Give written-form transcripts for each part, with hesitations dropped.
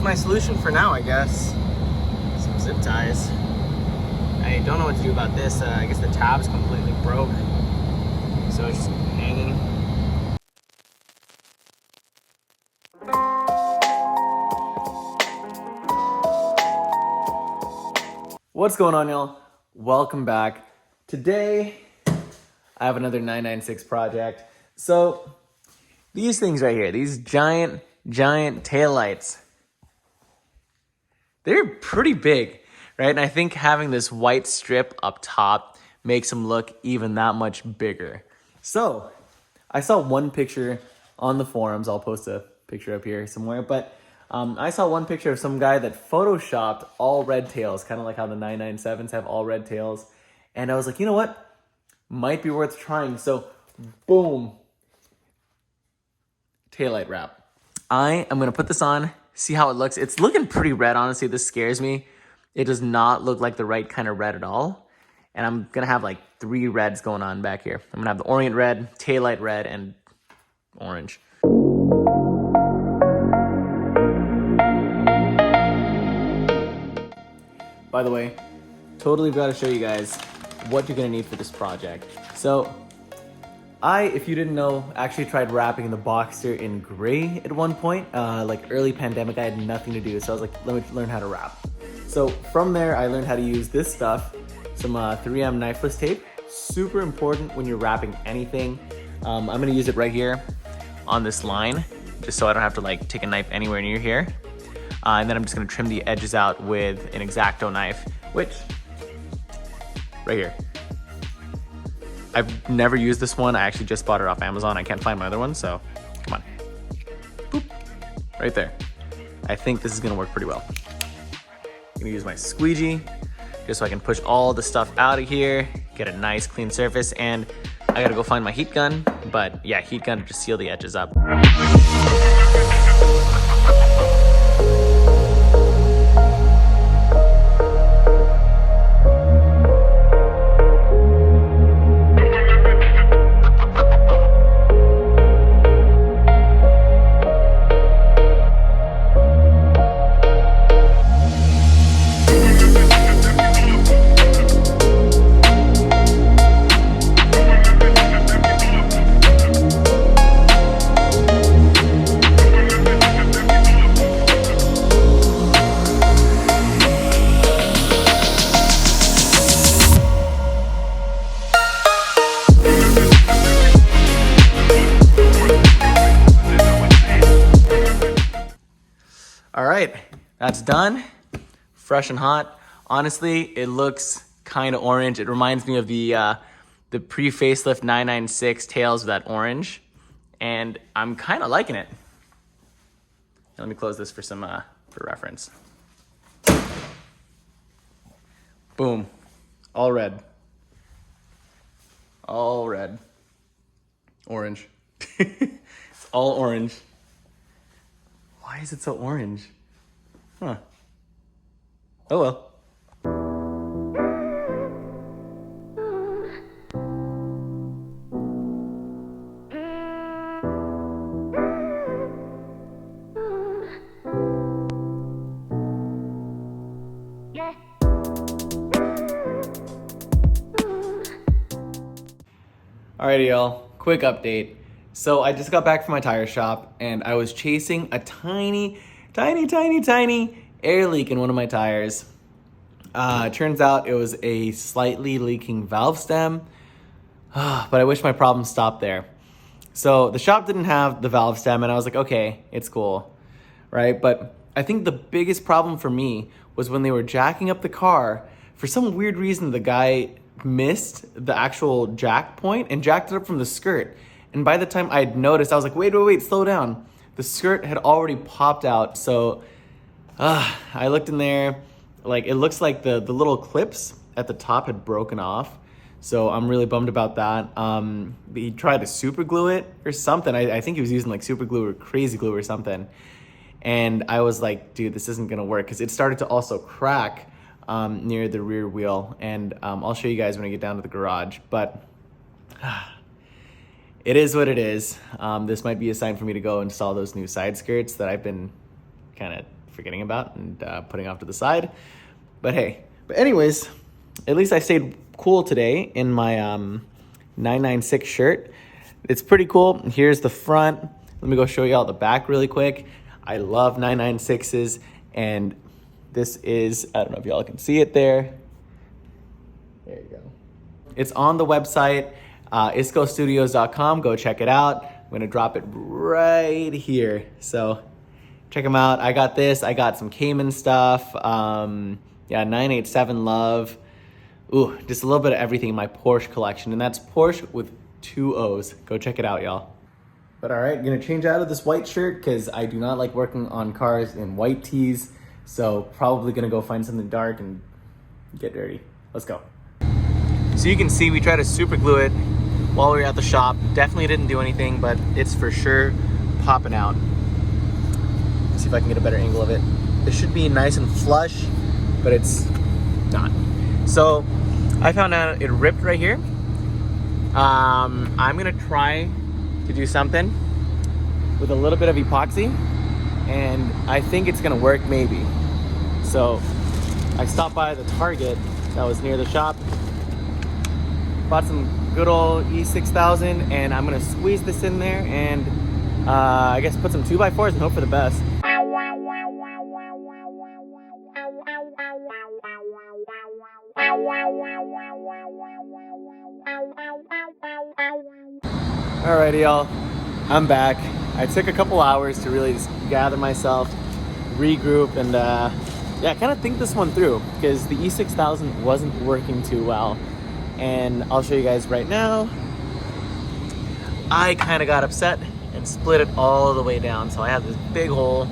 my solution for now, I guess. Some zip ties. I don't know what to do about this. I guess the tab's completely broke. So it's just hanging. What's going on, y'all? Welcome back. Today, I have another 996 project. So, these things right here, these giant taillights, they're pretty big, right? And I think having this white strip up top makes them look even that much bigger. So, I saw one picture on the forums. I'll post a picture up here somewhere, but I saw one picture of some guy that photoshopped all red tails, kind of like how the 997s have all red tails. And I was like, you know what? Might be worth trying. So, boom. Taillight wrap. I am going to put this on, see how it looks. It's looking pretty red, honestly. This scares me. It does not look like the right kind of red at all. And I'm going to have like 3 reds going on back here. I'm going to have the orient red, taillight red, and orange. By the way, totally got to show you guys what you're going to need for this project. So, if you didn't know, actually tried wrapping the Boxster in gray at one point. Like early pandemic, I had nothing to do, so I was like, let me learn how to wrap. So from there, I learned how to use this stuff, some 3M knifeless tape. Super important when you're wrapping anything. I'm gonna use it right here on this line, just so I don't have to like take a knife anywhere near here. And then I'm just gonna trim the edges out with an X-Acto knife, which, right here. I've never used this one. I actually just bought it off Amazon. I can't find my other one, so come on. Boop. Right there. I think this is gonna work pretty well. I'm gonna use my squeegee just so I can push all the stuff out of here, get a nice clean surface, and I gotta go find my heat gun, but yeah, heat gun to just seal the edges up. All right, that's done. Fresh and hot. Honestly, it looks kind of orange. It reminds me of the pre-facelift 996 tails with that orange, and I'm kind of liking it. Let me close this for some for reference. Boom, all red. All red. Orange. It's all orange. Why is it so orange? Huh. Oh well. Alrighty, y'all. Quick update. So I just got back from my tire shop and I was chasing a tiny air leak in one of my tires. Turns out it was a slightly leaking valve stem, but I wish my problem stopped there. So the shop didn't have the valve stem and I was like, okay, it's cool, right? But I think the biggest problem for me was when they were jacking up the car. For some weird reason, the guy missed the actual jack point and jacked it up from the skirt. And by the time I'd noticed, I was like, wait, slow down. The skirt had already popped out. So I looked in there, like it looks like the little clips at the top had broken off. So I'm really bummed about that. He tried to super glue it or something. I think he was using like super glue or crazy glue or something. And I was like, dude, this isn't gonna work, because it started to also crack near the rear wheel. And I'll show you guys when I get down to the garage. But it is what it is. This might be a sign for me to go install those new side skirts that I've been kind of forgetting about and putting off to the side. But hey, but anyways, at least I stayed cool today in my 996 shirt. It's pretty cool. Here's the front. Let me go show you all the back really quick. I love 996s, and this is, I don't know if y'all can see it there. There you go. It's on the website, iscostudios.com. Go check it out. I'm gonna drop it right here. So check them out. I got this. I got some Cayman stuff. Yeah, 987 Love. Ooh, just a little bit of everything in my Poorsche collection. And that's Poorsche with 2 O's. Go check it out, y'all. But all right, gonna change out of this white shirt because I do not like working on cars in white tees. So probably gonna go find something dark and get dirty. Let's go. So you can see we tried to super glue it while we were at the shop. Definitely didn't do anything, but it's for sure popping out. Let's see if I can get a better angle of it. It should be nice and flush, but it's not. So I found out it ripped right here. I'm gonna try to do something with a little bit of epoxy, and I think it's gonna work maybe. So I stopped by the Target that was near the shop, bought some good old E6000, and I'm gonna squeeze this in there and I guess put some 2x4s and hope for the best. Alrighty, y'all, I'm back. I took a couple hours to really just gather myself, regroup, and yeah, kind of think this one through because the E6000 wasn't working too well. And I'll show you guys right now. I kind of got upset and split it all the way down. So I have this big hole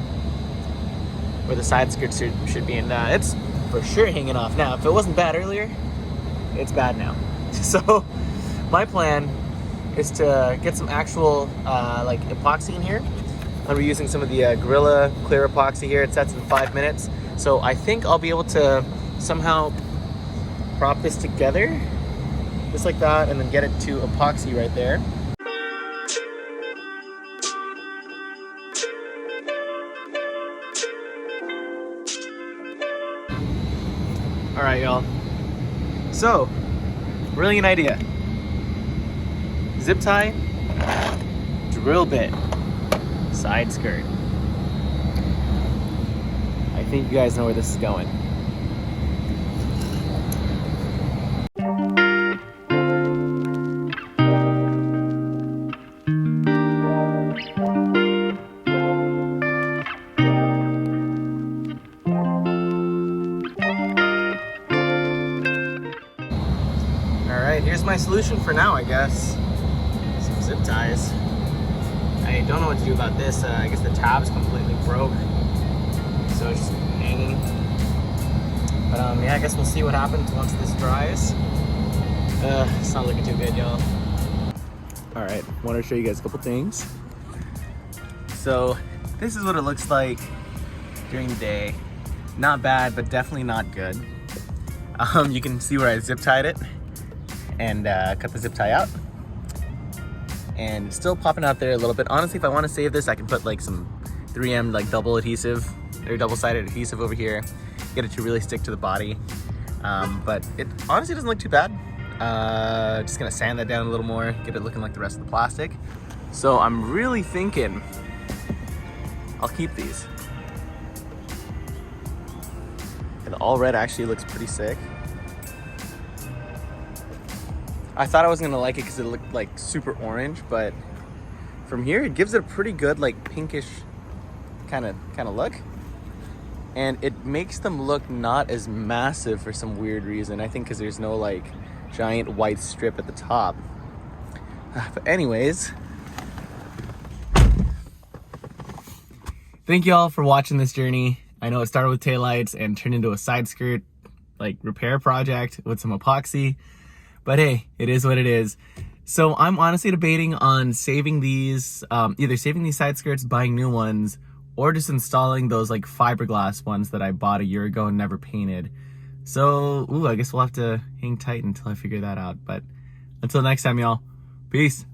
where the side skirts should be, and it's for sure hanging off now. If it wasn't bad earlier, it's bad now. So my plan is to get some actual like epoxy in here. I'm using some of the Gorilla Clear Epoxy here. It sets in 5 minutes. So I think I'll be able to somehow prop this together just like that, and then get it to epoxy right there. All right, y'all. So, brilliant idea. Zip tie, drill bit, side skirt. I think you guys know where this is going. Here's my solution for now, I guess. Some zip ties. I don't know what to do about this. I guess the tab's completely broke, so it's just hanging. But yeah, I guess we'll see what happens once this dries. It's not looking too good, y'all. All right, want to show you guys a couple things. So this is what it looks like during the day. Not bad, but definitely not good. You can see where I zip tied it and cut the zip tie out, and it's still popping out there a little bit. Honestly, if I want to save this, I can put like some 3M like double adhesive or double-sided adhesive over here, get it to really stick to the body. But it honestly doesn't look too bad. Just gonna sand that down a little more, get it looking like the rest of the plastic. So I'm really thinking I'll keep these. And the all red actually looks pretty sick. I thought I was gonna like it because it looked like super orange, but from here it gives it a pretty good like pinkish kind of look, and it makes them look not as massive for some weird reason. I think because there's no like giant white strip at the top. But anyways, thank you all for watching this journey. I know it started with taillights and turned into a side skirt like repair project with some epoxy. But hey, it is what it is. So I'm honestly debating on saving these, either saving these side skirts, buying new ones, or just installing those like fiberglass ones that I bought a year ago and never painted. So, I guess we'll have to hang tight until I figure that out. But until next time, y'all, peace.